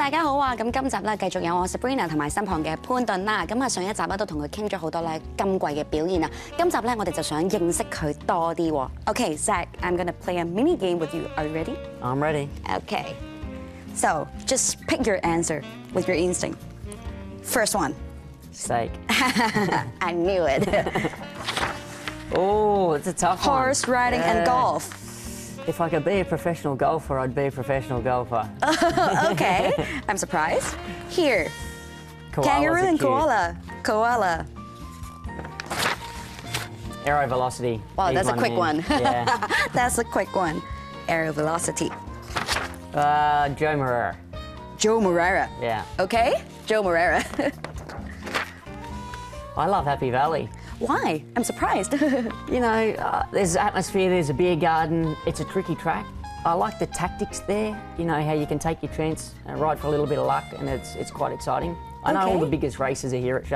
大家好啊！咁今集咧繼續有我 Sabrina 同埋身旁嘅潘頓啦。咁啊上一集咧都同佢傾咗好多咧今季嘅表現啊。今集咧我哋就想認識佢多啲喎。Okay, Zach, I'm gonna play a mini game with you. Are you ready? I'm ready. Okay. So just pick your answer with your instinct. First one. Steak. I knew it. Oh, it's a tough one. Horse riding and golf. If I could be a professional golfer, I'd be a professional golfer. Okay, I'm surprised. Here. Koalas Kangaroo are and cute. koala. Aero velocity. Wow, Easy that's a quick here. one. Yeah. That's a quick one. Aero velocity. Joe Moreira. Joe Moreira. Yeah. Okay, Joe Moreira. I love Happy Valley. Why? I'm surprised. You know, there's atmosphere, there's a beer garden, it's a tricky track. I like the tactics there, you know, how you can take your chance and ride for a little bit of luck, and it's quite exciting. I know all the biggest races are here at Ch,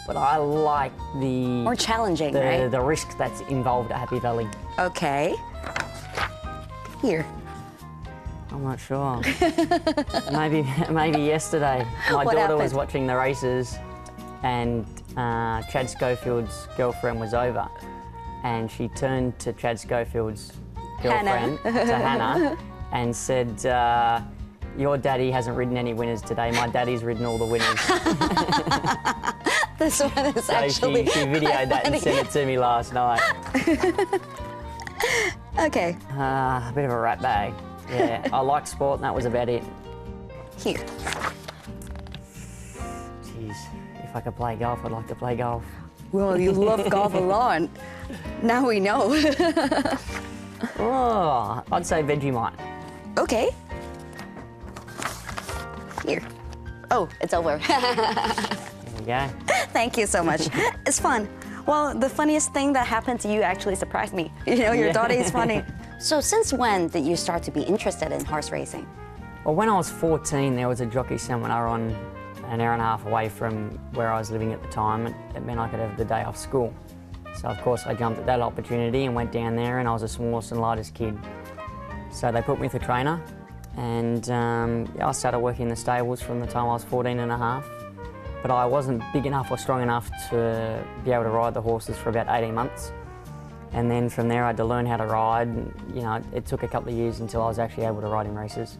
but I like the... More challenging, right? The risk that's involved at Happy Valley. Okay. Here. I'm not sure. maybe yesterday. My What daughter happened? was watching the races and Chad Schofield's girlfriend was over, and she turned to Chad Schofield's girlfriend, to Hannah, and said, your daddy hasn't ridden any winners today, my daddy's ridden all the winners. This one is So actually she videoed that and sent it to me last night. Okay. A bit of a rat bag. Yeah, I like sport and that was about it. Here. Jeez, if I could play golf, I'd like to play golf. Well, you love golf a lot. Now we know. Oh, I'd say Vegemite. Okay. Here. Oh, it's over. There we go. Thank you so much. It's fun. Well, the funniest thing that happened to you actually surprised me. You know, your daughter is funny. So since when did you start to be interested in horse racing? Well, when I was 14, there was a jockey seminar on an hour and a half away from where I was living at the time. It meant I could have the day off school. So of course I jumped at that opportunity and went down there, and I was the smallest and lightest kid. So they put me with a trainer, and I started working in the stables from the time I was 14 and a half. But I wasn't big enough or strong enough to be able to ride the horses for about 18 months. And then from there I had to learn how to ride. You know, it took a couple of years until I was actually able to ride in races.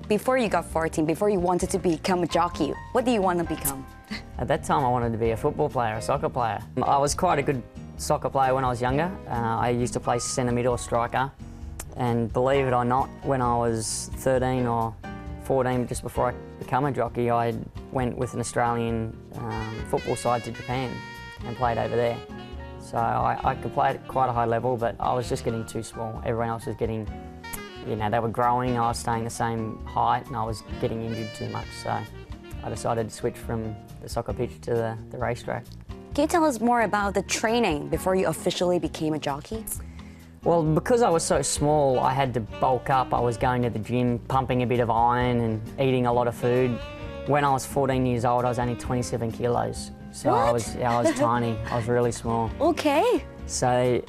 Before you got 14, before you wanted to become a jockey, what do you want to become? At that time I wanted to be a football player, a soccer player. I was quite a good soccer player when I was younger. I used to play centre mid or striker. And believe it or not, when I was 13 or 14, just before I became a jockey, I went with an Australian football side to Japan and played over there. So I could play at quite a high level, but I was just getting too small. Everyone else was getting, you know, they were growing, I was staying the same height, and I was getting injured too much. So I decided to switch from the soccer pitch to the racetrack. Can you tell us more about the training before you officially became a jockey? Well, because I was so small, I had to bulk up. I was going to the gym, pumping a bit of iron and eating a lot of food. When I was 14 years old, I was only 27 kilos. So I was tiny. I was really small. Okay. So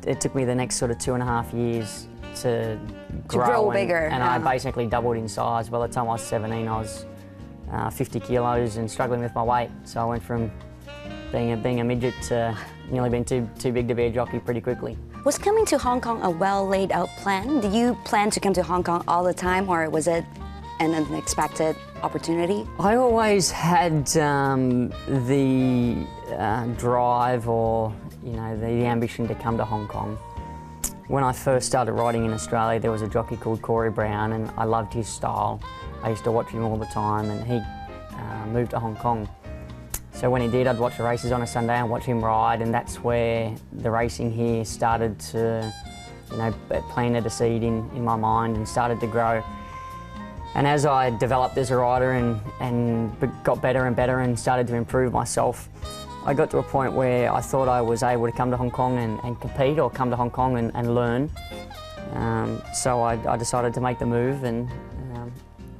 it took me the next sort of 2.5 years to grow bigger. And I basically doubled in size. By the time I was 17, I was 50 kilos and struggling with my weight. So I went from being a midget to nearly being too big to be a jockey pretty quickly. Was coming to Hong Kong a well laid out plan? Did you plan to come to Hong Kong all the time, or was it an unexpected opportunity? I always had the drive, or you know, the ambition to come to Hong Kong. When I first started riding in Australia, there was a jockey called Corey Brown, and I loved his style. I used to watch him all the time, and he moved to Hong Kong. So when he did, I'd watch the races on a Sunday and watch him ride, and that's where the racing here started to, you know, planted a seed in my mind and started to grow. And as I developed as a rider and got better and better and started to improve myself, I got to a point where I thought I was able to come to Hong Kong and compete, or come to Hong Kong and learn. So I decided to make the move, and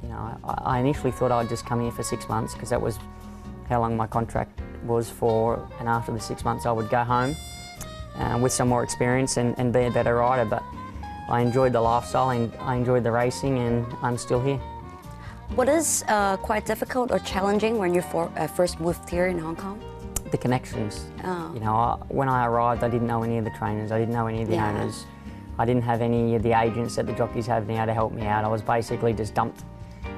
you know, I initially thought I'd just come here for 6 months, because that was how long my contract was for, and after the 6 months I would go home with some more experience and be a better rider. But I enjoyed the lifestyle and I enjoyed the racing, and I'm still here. What is quite difficult or challenging when you first moved here in Hong Kong? The connections. Oh. You know, when I arrived, I didn't know any of the trainers, I didn't know any of the Yeah. owners. I didn't have any of the agents that the jockeys have now to help me out. I was basically just dumped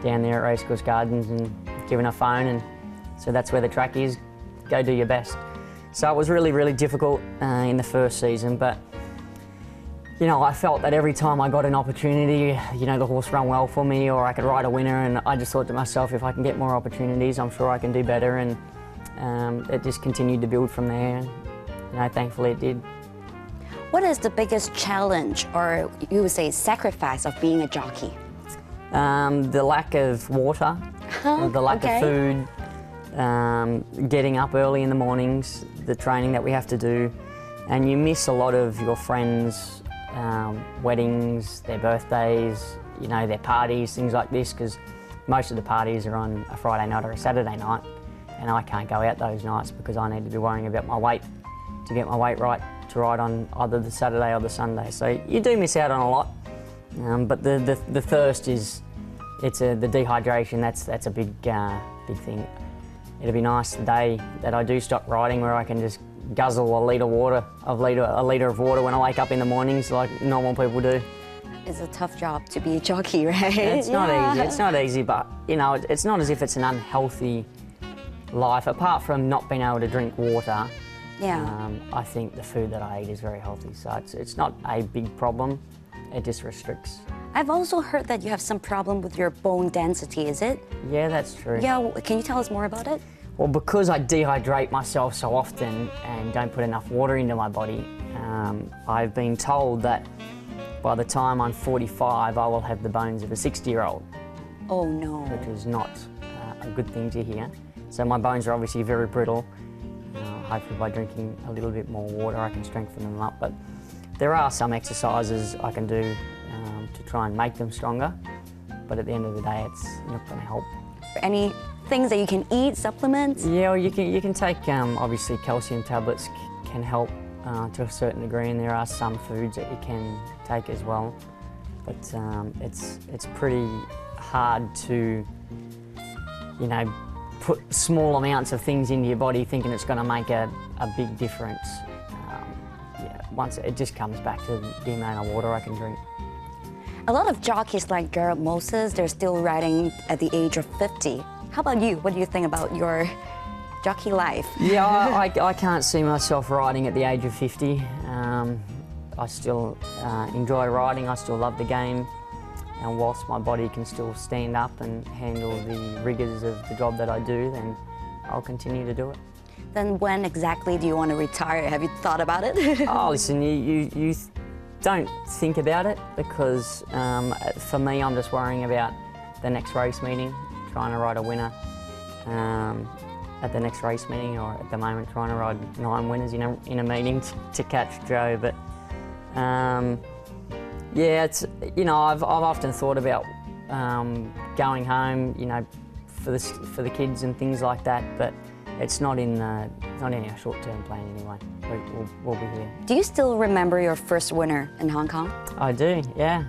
down there at Racecourse Gardens and given a phone, and so that's where the track is, go do your best. So it was really, really difficult in the first season, but you know, I felt that every time I got an opportunity, you know, the horse ran well for me or I could ride a winner, and I just thought to myself, if I can get more opportunities, I'm sure I can do better, and it just continued to build from there. You know, thankfully it did. What is the biggest challenge, or you would say sacrifice, of being a jockey? The lack of water, the lack of food, getting up early in the mornings, the training that we have to do, and you miss a lot of your friends' weddings, their birthdays, you know, their parties, things like this, because most of the parties are on a Friday night or a Saturday night, and I can't go out those nights because I need to be worrying about my weight to get my weight right to ride on either the Saturday or the Sunday. So you do miss out on a lot, but the thirst is, the dehydration, that's a big thing. It'd be nice the day that I do stop riding where I can just guzzle a litre of water when I wake up in the mornings like normal people do. It's a tough job to be a jockey, right? It's not easy, it's not easy, but you know, it's not as if it's an unhealthy life. Apart from not being able to drink water, I think the food that I eat is very healthy, so it's not a big problem, it just restricts. I've also heard that you have some problem with your bone density, is it? Yeah, that's true. Yeah, can you tell us more about it? Well, because I dehydrate myself so often and don't put enough water into my body, I've been told that by the time I'm 45, I will have the bones of a 60-year-old. Oh no. Which is not a good thing to hear. So my bones are obviously very brittle. Hopefully by drinking a little bit more water I can strengthen them up. But there are some exercises I can do to try and make them stronger. But at the end of the day, it's not going to help. Any things that you can eat, supplements? Yeah, well, you can take, obviously calcium tablets can help to a certain degree, and there are some foods that you can take as well. But it's pretty hard to, you know, put small amounts of things into your body thinking it's going to make a big difference. Once it just comes back to the amount of water I can drink. A lot of jockeys like Gerald Moses, they're still riding at the age of 50. How about you? What do you think about your jockey life? Yeah, I can't see myself riding at the age of 50. I still enjoy riding, I still love the game, and whilst my body can still stand up and handle the rigours of the job that I do, then I'll continue to do it. Then when exactly do you want to retire? Have you thought about it? Oh, listen, you don't think about it, because for me, I'm just worrying about the next race meeting, trying to ride a winner at the next race meeting, or at the moment trying to ride 9 winners in a meeting to catch Joe. But yeah, it's, you know, I've often thought about going home, you know, for the kids and things like that, but it's not in our short-term plan anyway. We'll be here. Do you still remember your first winner in Hong Kong? I do, yeah.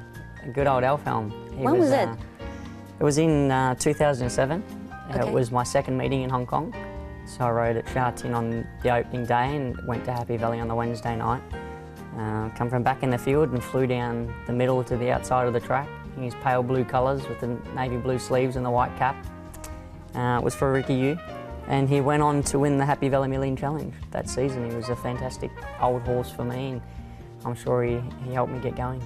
A good old Alfhelm. When was it? It was in 2007. Okay. It was my second meeting in Hong Kong. So I rode at Sha Tin on the opening day and went to Happy Valley on the Wednesday night. Come from back in the field and flew down the middle to the outside of the track in his pale blue colours with the navy blue sleeves and the white cap. It was for Ricky Yu. And he went on to win the Happy Valley Million Challenge that season. He was a fantastic old horse for me, and I'm sure he helped me get going.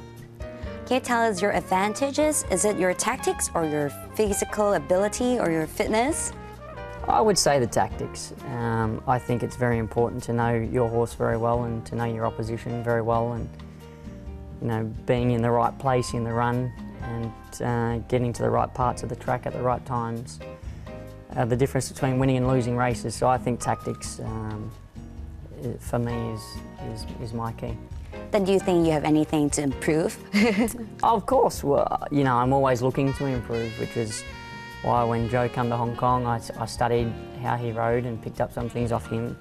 Can you tell us your advantages? Is it your tactics or your physical ability or your fitness? I would say the tactics. I think it's very important to know your horse very well and to know your opposition very well, and you know, being in the right place in the run and getting to the right parts of the track at the right times. The difference between winning and losing races. So I think tactics for me is my key. Then do you think you have anything to improve? Of course, well, you know, I'm always looking to improve, which is why when Joe came to Hong Kong, I studied how he rode and picked up some things off him.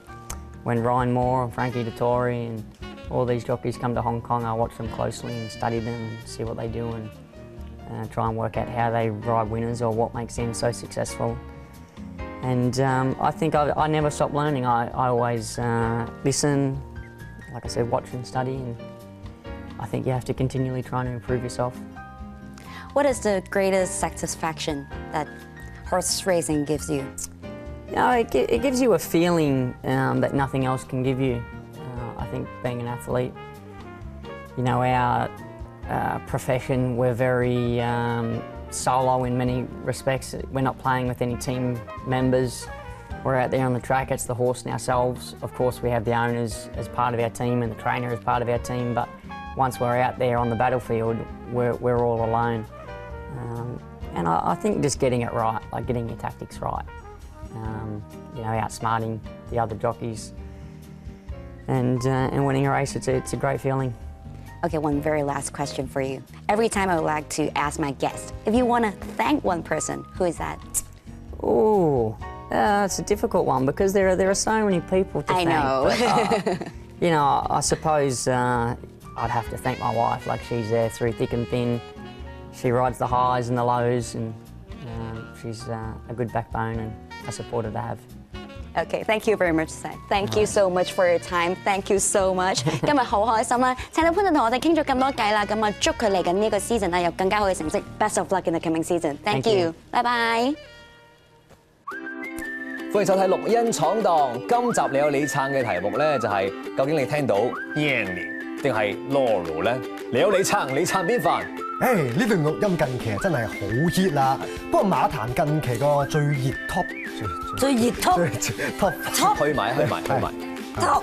When Ryan Moore and Frankie Dettori and all these jockeys come to Hong Kong, I watch them closely and study them and see what they do, and try and work out how they ride winners or what makes them so successful. And I think I never stop learning. I always listen, like I said, watch and study, and I think you have to continually try to improve yourself. What is the greatest satisfaction that horse racing gives you? You know, it gives you a feeling that nothing else can give you. I think being an athlete, you know, our profession, we're very solo in many respects. We're not playing with any team members. We're out there on the track, it's the horse and ourselves. Of course, we have the owners as part of our team and the trainer as part of our team, but once we're out there on the battlefield, we're all alone. And I think just getting it right, like getting your tactics right, you know, outsmarting the other jockeys, and winning a race, it's a great feeling. Okay, one very last question for you. Every time I would like to ask my guest, if you want to thank one person, who is that? Ooh, it's a difficult one because there are so many people to I thank. know. But, you know, I suppose I'd have to thank my wife. Like, she's there through thick and thin. She rides the highs and the lows, and she's a good backbone and a supporter to have. Okay, thank you very much, Zach. Thank you so much for your time. Thank you so much. 今日好開心啦，請到潘頓同我哋傾咗咁多偈啦，咁啊祝佢嚟緊呢個 season 啦有更加好嘅成績。Best of luck in the coming season. Thank you. 拜拜。歡迎收睇《綠茵闖蕩》。今集你有你撐嘅題目咧，就係究竟你聽到贏年定係 Laurel 咧？你有你撐邊份？呢段錄音近期真係好 hit 啦，不過馬壇近期個最熱 top 最熱 top 推埋。 top。